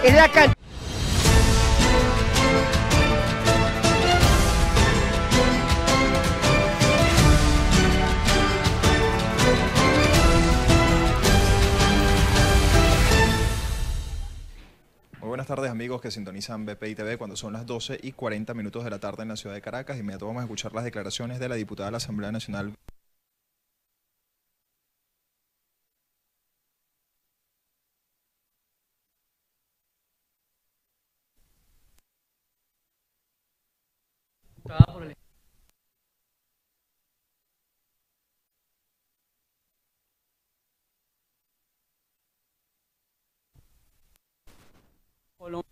es la cantidad. Muy buenas tardes, amigos que sintonizan BPI TV cuando son las 12:40 de la tarde en la ciudad de Caracas. Inmediato vamos a escuchar las declaraciones de la diputada de la Asamblea Nacional. Por el... Colombia,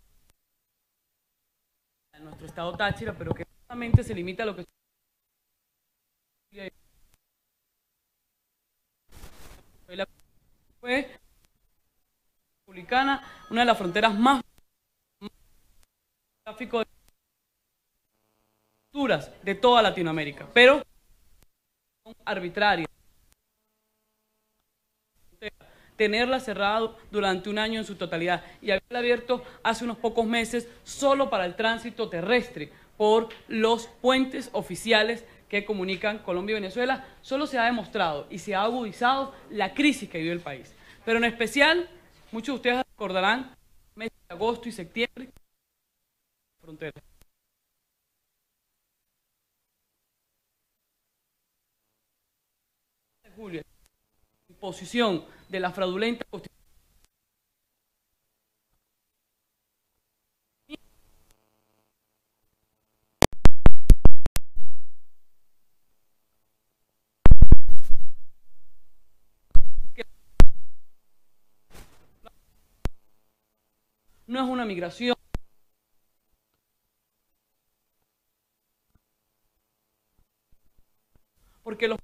en nuestro estado Táchira, pero que solamente se limita a lo que fue republicana, una de las fronteras más tráfico de toda Latinoamérica, pero arbitraria. Tenerla cerrado durante un año en su totalidad y haberla abierto hace unos pocos meses solo para el tránsito terrestre por los puentes oficiales que comunican Colombia y Venezuela, solo se ha demostrado y se ha agudizado la crisis que vive el país. Pero en especial, muchos de ustedes recordarán, meses de agosto y septiembre, frontera. De julio, imposición de la fraudulenta constitución. No es una migración. Porque los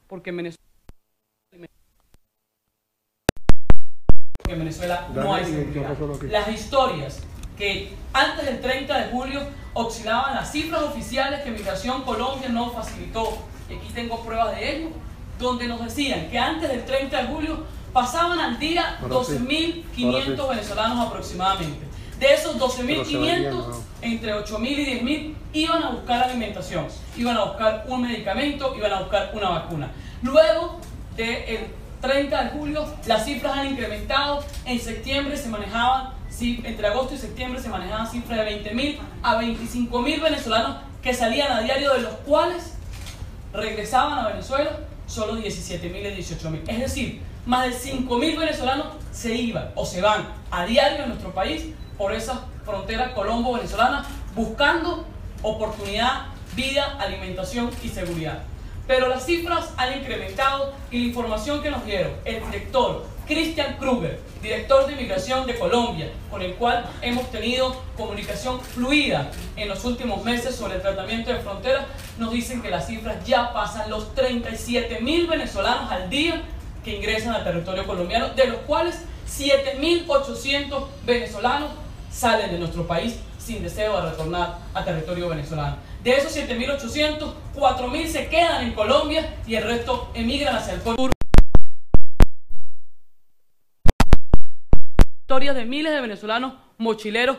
porque en Venezuela no hay seguridad. Las historias que antes del 30 de julio oscilaban las cifras oficiales que Migración Colombia no facilitó, y aquí tengo pruebas de ello, donde nos decían que antes del 30 de julio pasaban al día 12.500 venezolanos aproximadamente. De esos 12.500, entre 8.000 y 10.000 iban a buscar alimentación, iban a buscar un medicamento, iban a buscar una vacuna. Luego del 30 de julio, las cifras han incrementado. En septiembre se manejaban, entre agosto y septiembre se manejaban cifras de 20.000 a 25.000 venezolanos que salían a diario, de los cuales regresaban a Venezuela solo 17.000 y 18.000. Es decir, más de 5.000 venezolanos se iban o se van a diario en nuestro país por esa frontera colombo-venezolana buscando oportunidad, vida, alimentación y seguridad. Pero las cifras han incrementado y la información que nos dieron el director Christian Kruger, director de Migración de Colombia, con el cual hemos tenido comunicación fluida en los últimos meses sobre el tratamiento de fronteras, nos dicen que las cifras ya pasan los 37.000 venezolanos al día que ingresan al territorio colombiano, de los cuales 7.800 venezolanos salen de nuestro país sin deseo de retornar a territorio venezolano. De esos 7.800, 4.000 se quedan en Colombia y el resto emigran hacia el sur. Historias de miles de venezolanos mochileros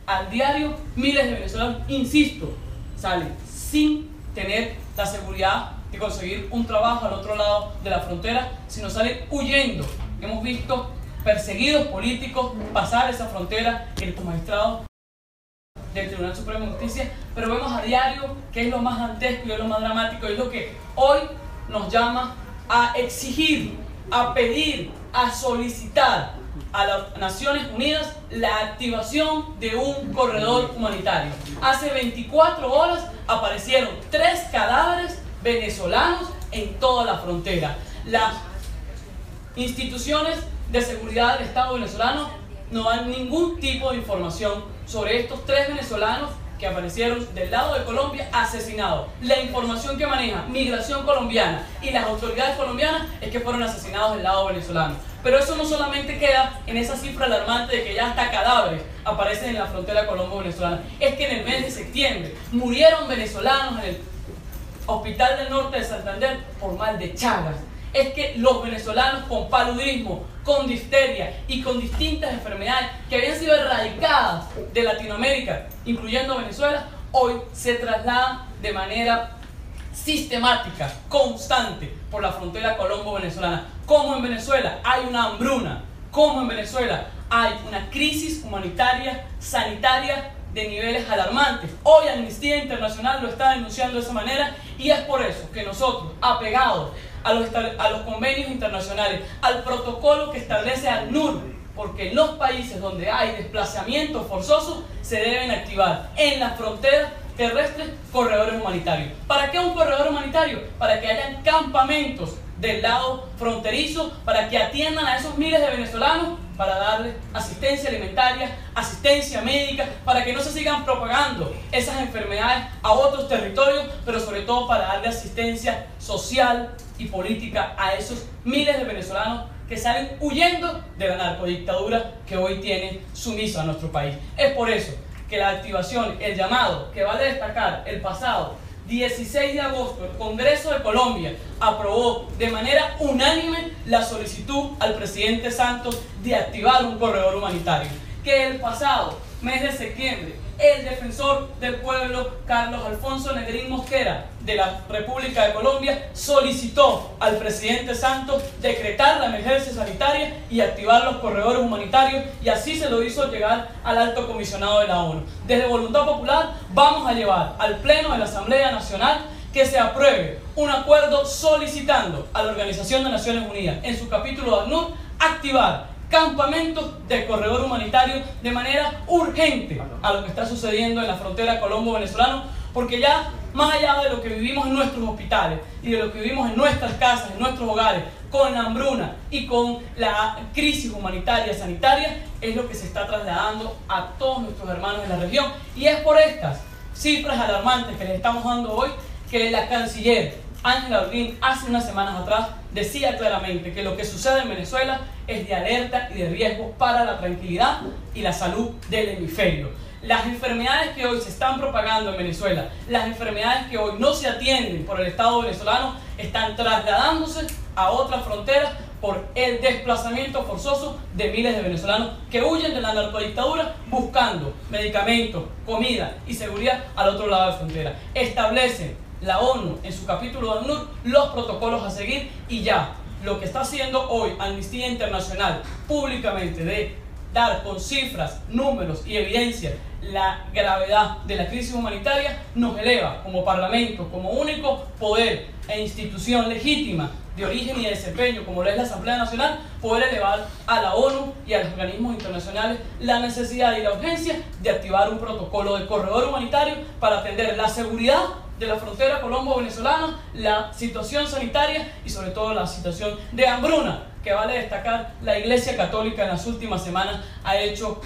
al diario. Miles de venezolanos, insisto, salen sin tener la seguridad de conseguir un trabajo al otro lado de la frontera, sino salen huyendo. Hemos visto perseguidos políticos pasar esa frontera, el magistrado del Tribunal Supremo de Justicia, pero vemos a diario que es lo más dantesco y es lo más dramático, y es lo que hoy nos llama a exigir, a pedir, a solicitar a las Naciones Unidas la activación de un corredor humanitario. Hace 24 horas aparecieron 3 cadáveres venezolanos en toda la frontera. Las instituciones de seguridad del Estado venezolano no dan ningún tipo de información sobre estos 3 venezolanos que aparecieron del lado de Colombia asesinados. La información que maneja Migración Colombiana y las autoridades colombianas es que fueron asesinados del lado venezolano. Pero eso no solamente queda en esa cifra alarmante de que ya hasta cadáveres aparecen en la frontera colombo-venezolana. Es que en el mes de septiembre murieron venezolanos en el Hospital del Norte de Santander por mal de Chagas. Es que los venezolanos con paludismo, con difteria y con distintas enfermedades que habían sido erradicadas de Latinoamérica, incluyendo Venezuela, hoy se trasladan de manera sistemática, constante, por la frontera colombo-venezolana. Como en Venezuela hay una hambruna, como en Venezuela hay una crisis humanitaria, sanitaria, de niveles alarmantes. Hoy Amnistía Internacional lo está denunciando de esa manera, y es por eso que nosotros, apegados a los convenios internacionales, al protocolo que establece ACNUR, porque en los países donde hay desplazamiento forzoso se deben activar en las fronteras terrestres corredores humanitarios. ¿Para qué un corredor humanitario? Para que hayan campamentos del lado fronterizo, para que atiendan a esos miles de venezolanos, para darles asistencia alimentaria, asistencia médica, para que no se sigan propagando esas enfermedades a otros territorios, pero sobre todo para darle asistencia social y política a esos miles de venezolanos que salen huyendo de la narcodictadura que hoy tiene sumisa a nuestro país. Es por eso que la activación, el llamado, que vale destacar, el pasado 16 de agosto, el Congreso de Colombia aprobó de manera unánime la solicitud al presidente Santos de activar un corredor humanitario. Que el pasado mes de septiembre, el defensor del pueblo, Carlos Alfonso Negrín Mosquera, de la República de Colombia, solicitó al presidente Santos decretar la emergencia sanitaria y activar los corredores humanitarios, y así se lo hizo llegar al alto comisionado de la ONU. Desde Voluntad Popular vamos a llevar al Pleno de la Asamblea Nacional que se apruebe un acuerdo solicitando a la Organización de Naciones Unidas, en su capítulo de ACNUR, activar campamentos de corredor humanitario de manera urgente a lo que está sucediendo en la frontera colombo-venezolana, porque ya más allá de lo que vivimos en nuestros hospitales y de lo que vivimos en nuestras casas, en nuestros hogares, con la hambruna y con la crisis humanitaria sanitaria, es lo que se está trasladando a todos nuestros hermanos en la región. Y es por estas cifras alarmantes que les estamos dando hoy que la canciller Ángela Holguín hace unas semanas atrás decía claramente que lo que sucede en Venezuela es de alerta y de riesgo para la tranquilidad y la salud del hemisferio. Las enfermedades que hoy se están propagando en Venezuela, las enfermedades que hoy no se atienden por el Estado venezolano, están trasladándose a otras fronteras por el desplazamiento forzoso de miles de venezolanos que huyen de la narcodictadura buscando medicamentos, comida y seguridad al otro lado de la frontera. Establecen la ONU en su capítulo de ACNUR los protocolos a seguir, y ya lo que está haciendo hoy Amnistía Internacional públicamente de dar con cifras, números y evidencias la gravedad de la crisis humanitaria nos eleva como Parlamento, como único poder e institución legítima de origen y de desempeño como lo es la Asamblea Nacional, poder elevar a la ONU y a los organismos internacionales la necesidad y la urgencia de activar un protocolo de corredor humanitario para atender la seguridad de la frontera colombo-venezolana, la situación sanitaria y sobre todo la situación de hambruna, que vale destacar, la Iglesia Católica en las últimas semanas ha hecho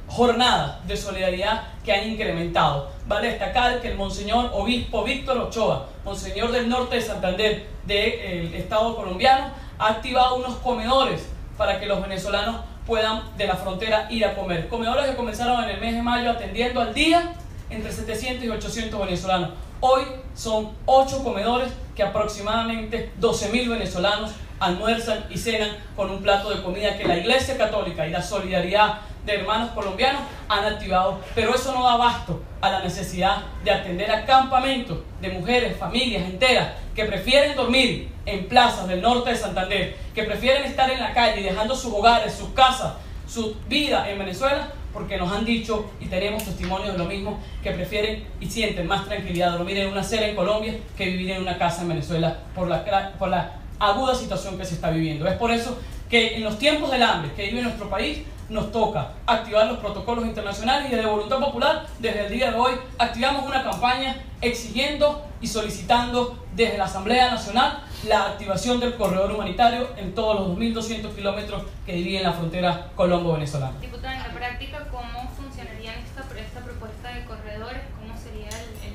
jornadas de solidaridad que han incrementado. Vale destacar que el Monseñor Obispo Víctor Ochoa, Monseñor del Norte de Santander del Estado colombiano, ha activado unos comedores para que los venezolanos puedan de la frontera ir a comer. Comedores que comenzaron en el mes de mayo atendiendo al día entre 700 y 800 venezolanos. Hoy son 8 comedores que aproximadamente 12.000 venezolanos almuerzan y cenan con un plato de comida que la Iglesia Católica y la solidaridad de hermanos colombianos han activado. Pero eso no da abasto a la necesidad de atender a campamentos de mujeres, familias enteras que prefieren dormir en plazas del norte de Santander, que prefieren estar en la calle dejando sus hogares, sus casas, su vida en Venezuela, porque nos han dicho y tenemos testimonios de lo mismo, que prefieren y sienten más tranquilidad dormir en una acera en Colombia que vivir en una casa en Venezuela por la aguda situación que se está viviendo. Es por eso que en los tiempos del hambre que vive nuestro país nos toca activar los protocolos internacionales, y desde Voluntad Popular, desde el día de hoy, activamos una campaña exigiendo y solicitando desde la Asamblea Nacional la activación del corredor humanitario en todos los 2.200 kilómetros que dividen la frontera colombo-venezolana. Diputada, en la práctica, ¿cómo funcionaría esta propuesta de corredores? ¿Cómo sería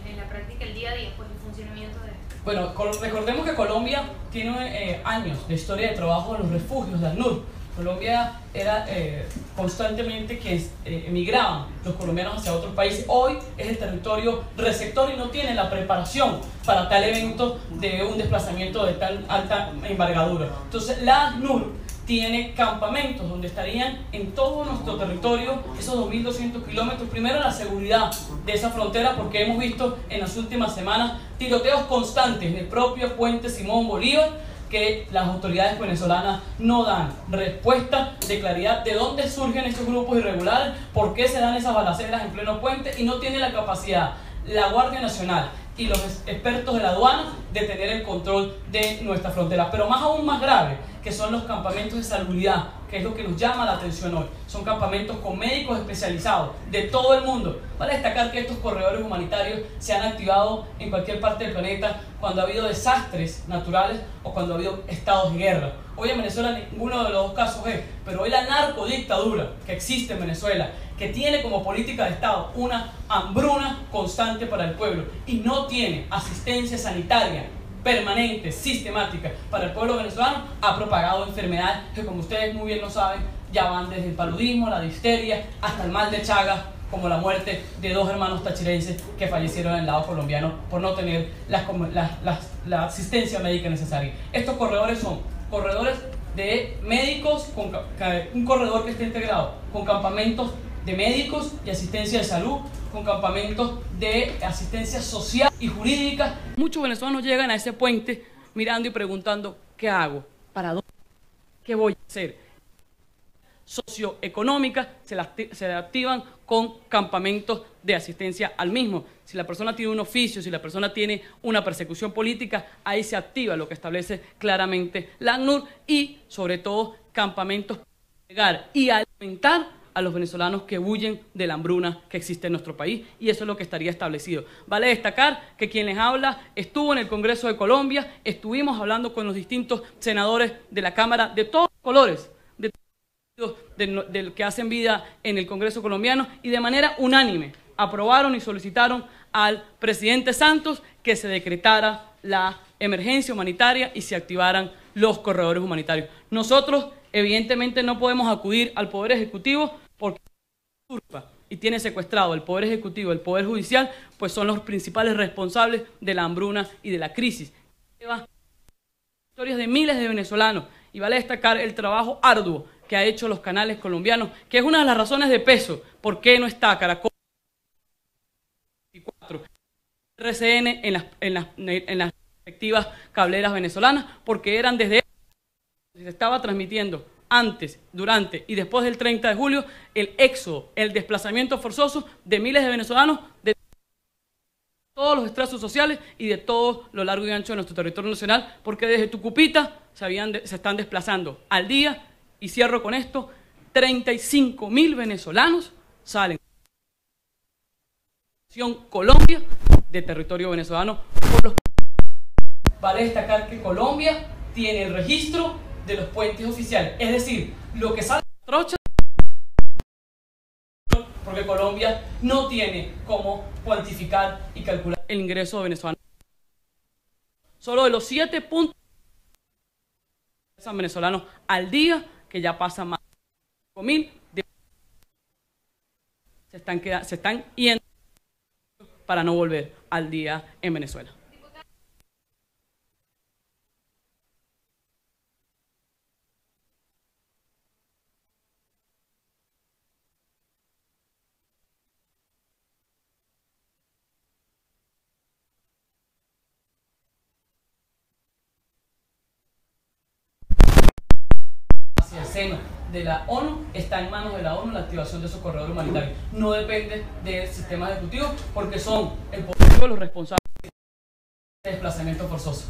en la práctica el día a día, pues, el funcionamiento de esto? Bueno, recordemos que Colombia tiene años de historia de trabajo en los refugios de ACNUR. Colombia era constantemente que emigraban los colombianos hacia otros países. Hoy es el territorio receptor y no tiene la preparación para tal evento de un desplazamiento de tan alta envergadura. Entonces la ACNUR tiene campamentos donde estarían en todo nuestro territorio, esos 2.200 kilómetros. Primero, la seguridad de esa frontera, porque hemos visto en las últimas semanas tiroteos constantes en el propio puente Simón Bolívar, que las autoridades venezolanas no dan respuesta de claridad de dónde surgen estos grupos irregulares, por qué se dan esas balaceras en pleno puente, y no tiene la capacidad la Guardia Nacional y los expertos de la aduana de tener el control de nuestra frontera. Pero aún más grave, que son los campamentos de salubridad, que es lo que nos llama la atención hoy. Son campamentos con médicos especializados de todo el mundo. Vale destacar que estos corredores humanitarios se han activado en cualquier parte del planeta cuando ha habido desastres naturales o cuando ha habido estados de guerra. Hoy en Venezuela ninguno de los dos casos es, pero hoy la narcodictadura que existe en Venezuela, que tiene como política de Estado una hambruna constante para el pueblo y no tiene asistencia sanitaria permanente, sistemática para el pueblo venezolano, ha propagado enfermedades que, como ustedes muy bien lo saben, ya van desde el paludismo, la difteria, hasta el mal de Chagas, como la muerte de 2 hermanos tachirenses que fallecieron en el lado colombiano por no tener la asistencia médica necesaria. Estos corredores son corredores de médicos, un corredor que esté integrado con campamentos de médicos y asistencia de salud, con campamentos de asistencia social y jurídica. Muchos venezolanos llegan a ese puente mirando y preguntando: ¿qué hago? ¿Para dónde? ¿Qué voy a hacer? Socioeconómica se activan con campamentos de asistencia al mismo. Si la persona tiene un oficio, si la persona tiene una persecución política, ahí se activa lo que establece claramente la ACNUR, y sobre todo campamentos para llegar y alimentar a los venezolanos que huyen de la hambruna que existe en nuestro país, y eso es lo que estaría establecido. Vale destacar que quien les habla estuvo en el Congreso de Colombia, estuvimos hablando con los distintos senadores de la Cámara de todos los colores, de que hacen vida en el Congreso colombiano, y de manera unánime aprobaron y solicitaron al presidente Santos que se decretara la emergencia humanitaria y se activaran los corredores humanitarios. Nosotros evidentemente no podemos acudir al Poder Ejecutivo porque usurpa y tiene secuestrado el Poder Ejecutivo, el Poder Judicial, pues son los principales responsables de la hambruna y de la crisis. Lleva historias de miles de venezolanos, y vale destacar el trabajo arduo que ha hecho los canales colombianos, que es una de las razones de peso por qué no está Caracol 24, RCN en las respectivas cableras venezolanas, porque eran desde se estaba transmitiendo antes, durante y después del 30 de julio el éxodo, el desplazamiento forzoso de miles de venezolanos de todos los estratos sociales y de todo lo largo y ancho de nuestro territorio nacional, porque desde Tucupita se están desplazando al día, y cierro con esto, 35.000 venezolanos salen de Colombia de territorio venezolano. Vale destacar que Colombia tiene el registro de los puentes oficiales, es decir, lo que sale de Trocha, porque Colombia no tiene cómo cuantificar y calcular el ingreso venezolano. Solo de los 7 puntos venezolanos al día, que ya pasan más de 5.000, se están yendo para no volver al día en Venezuela. Hacia el seno de la ONU, está en manos de la ONU la activación de esos corredores humanitarios. No depende del sistema ejecutivo, porque son el poder de los responsables de desplazamiento forzoso.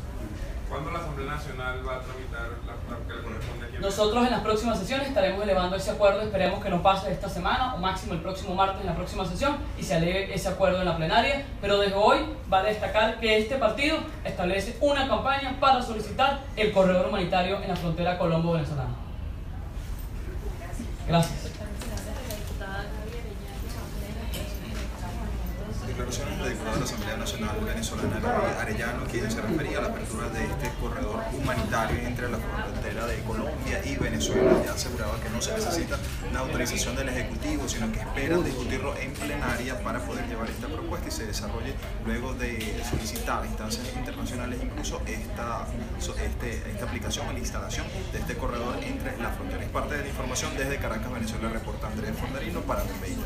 ¿Cuándo la Asamblea Nacional va a tramitar la que le corresponde aquí? Nosotros en las próximas sesiones estaremos elevando ese acuerdo, esperemos que no pase esta semana o máximo el próximo martes en la próxima sesión y se eleve ese acuerdo en la plenaria, pero desde hoy vale destacar que este partido establece una campaña para solicitar el corredor humanitario en la frontera colombo-venezolana. Gracias. Declaraciones del diputado de la Asamblea Nacional venezolana, David Arellano, quien se refería a la apertura de este corredor humanitario entre la frontera de Colombia y Venezuela. Ya aseguraba que no se necesita la autorización del Ejecutivo, sino que esperan discutirlo en plenaria para poder llevar esta propuesta y se desarrolle luego de solicitar a instancias internacionales incluso esta aplicación o la instalación de este corredor entre la frontera. Es parte de la información desde Caracas, Venezuela, reporta Andrés Fondarino para BPI TV.